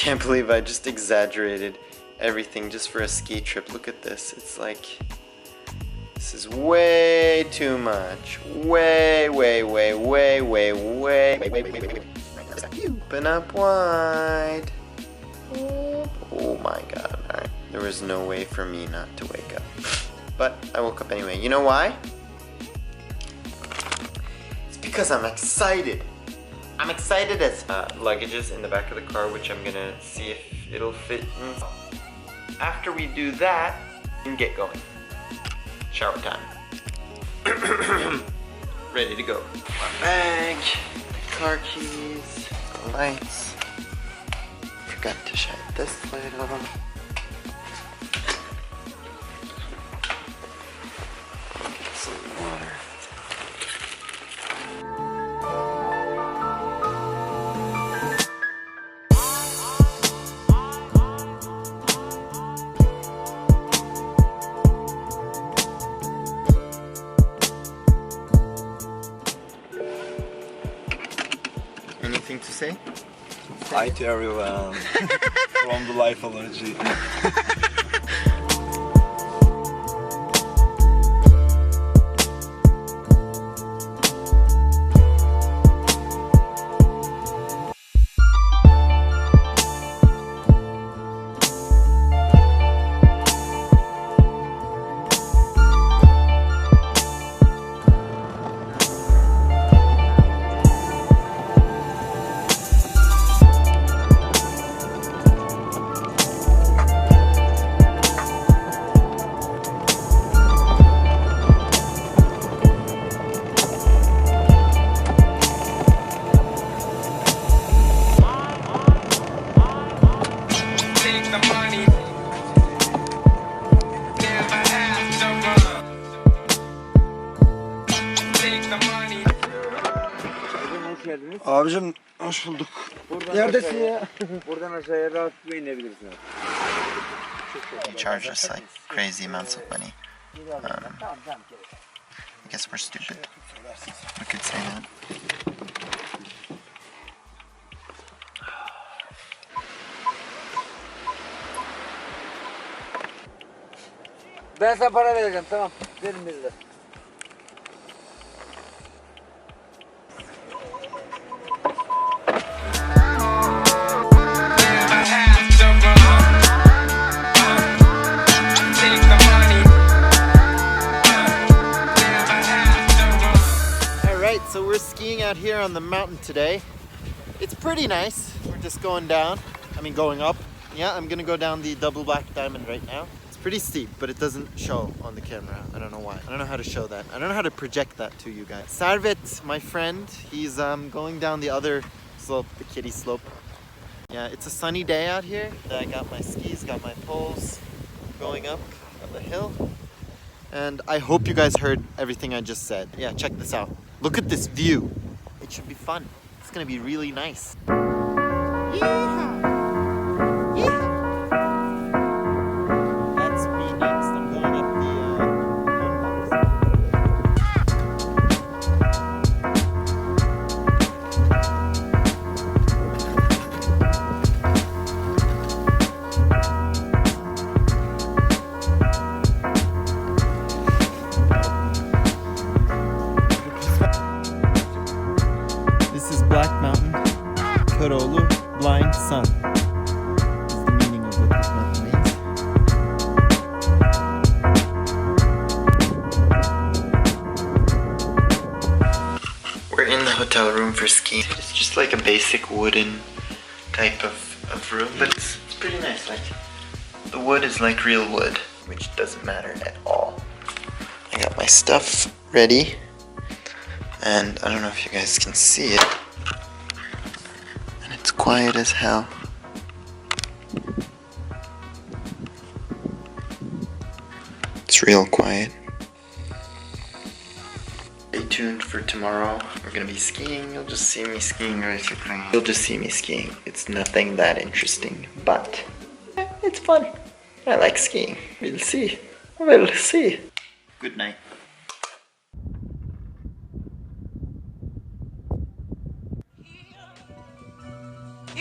can't believe I just exaggerated everything just for a ski trip. Look at this. It's like, this is way too much. Way. Open up wide. Oh my god. Alright. There was no way for me not to wake up. But I woke up anyway. You know why? It's because I'm excited. I'm excited as luggages in the back of the car, which I'm gonna see if it'll fit in. After we do that, we can get going. Shower time. Ready to go. My bag, the car keys, the lights. Forgot to shut this light off. Get some water. Anything to say? Hi to everyone from the Life Allergy. Abicim hoş bulduk. Neredesin ya? Buradan aşağıya rahatlıkla inebilirsin. They charge us like crazy amounts of money. I guess we're stupid. We could say that. Ben sana para vereceğim, tamam. Verin bize. So we're skiing out here on the mountain today. It's pretty nice. We're just going down. I mean going up. Yeah, I'm gonna go down the double black diamond right now. It's pretty steep, but it doesn't show on the camera. I don't know why. I don't know how to show that. I don't know how to project that to you guys. Servet, my friend, he's going down the other slope, the kiddie slope. Yeah, it's a sunny day out here. I got my skis, got my poles, going up the hill. And I hope you guys heard everything I just said. Yeah, check this out. Look at this view. It should be fun. It's gonna be really nice. Yeehaw! Yeehaw! That's me next. I'm going up Bolu blind sun is the meaning of what this mountain means. We're in the hotel room for skiing. It's just like a basic wooden type of room, but it's pretty nice. Like the wood is like real wood, which doesn't matter at all. I got my stuff ready, and I don't know if you guys can see it. It's quiet as hell. It's real quiet. Stay tuned for tomorrow. We're gonna be skiing. You'll just see me skiing basically. You'll just see me skiing. It's nothing that interesting, but it's fun. I like skiing. We'll see. We'll see. Good night.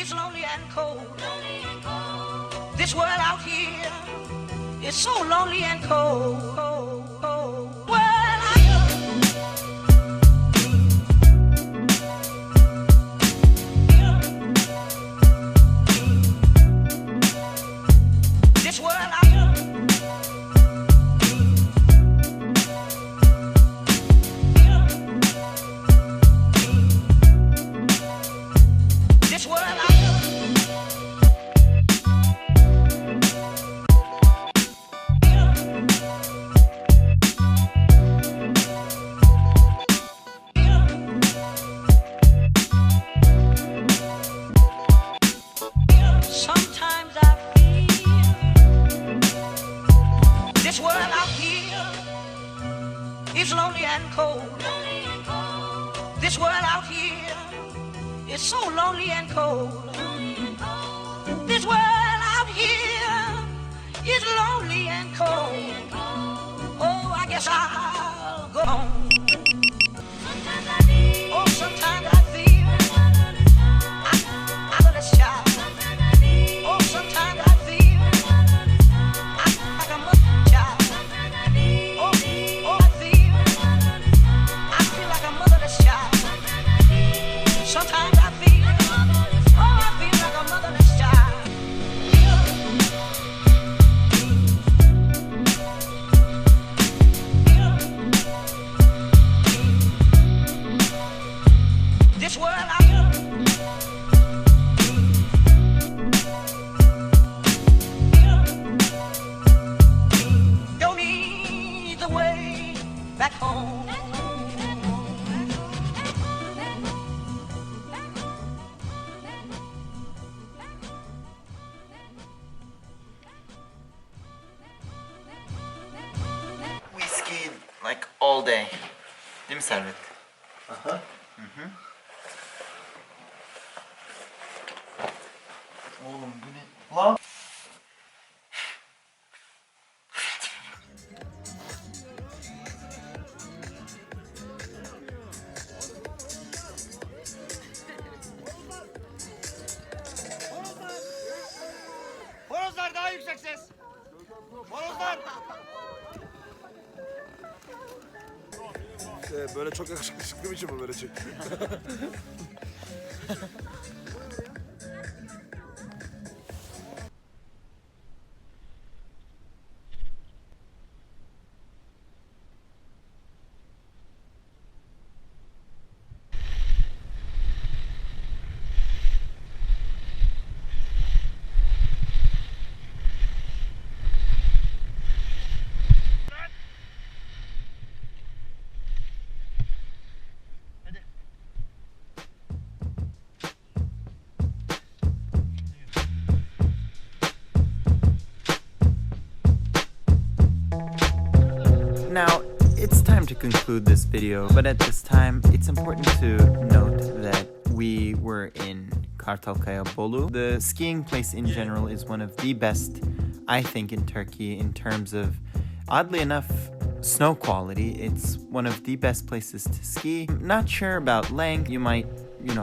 is lonely and cold. This world out here is so lonely and cold. World out here. This world out here. This world out here. Sometimes I feel this world out here is lonely and cold. This world out here is so lonely and cold. This world out here is lonely and cold. Oh, I guess I'll go home. Oh, sometimes I feel I'm gonna shout. Oh, sometimes I feel like a mother child. Oh, I feel like a motherless child. Sometimes I feel like a motherless child. This world out here. Show me the way back home. We skied like all day. Değil mi Servet? Aha. Oğlum bu ne? Lan! Horozlar daha yüksek ses. Horozlar. Böyle çok yakışıklı bir şey bu böyle çek. Now, it's time to conclude this video, but at this time, it's important to note that we were in Kartalkaya, Bolu. The skiing place in general is one of the best, I think, in Turkey in terms of, oddly enough, snow quality. It's one of the best places to ski. Not sure about length. You might,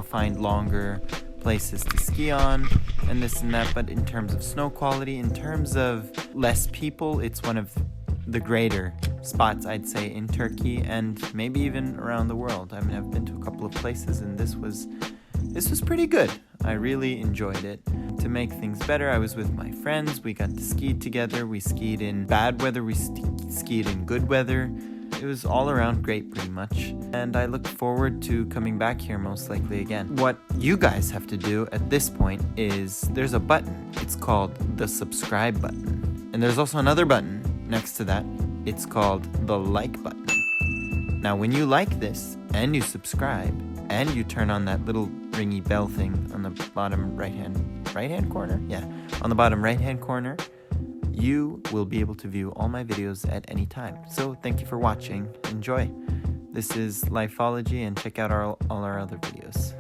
find longer places to ski on and this and that, but in terms of snow quality, in terms of less people, it's one of the greater spots, I'd say, in Turkey and maybe even around the world. I mean, I've been to a couple of places and this was pretty good. I really enjoyed it. To make things better, I was with my friends. We got to ski together. We skied in bad weather. We skied in good weather. It was all around great, pretty much. And I look forward to coming back here most likely again. What you guys have to do at this point is there's a button. It's called the subscribe button. And there's also another button next to that. It's called the like button. Now, when you like this and you subscribe and you turn on that little ringy bell thing on the bottom right-hand corner? Yeah, on the bottom right-hand corner, you will be able to view all my videos at any time. So thank you for watching. Enjoy. This is Lifeology, and check out all our other videos.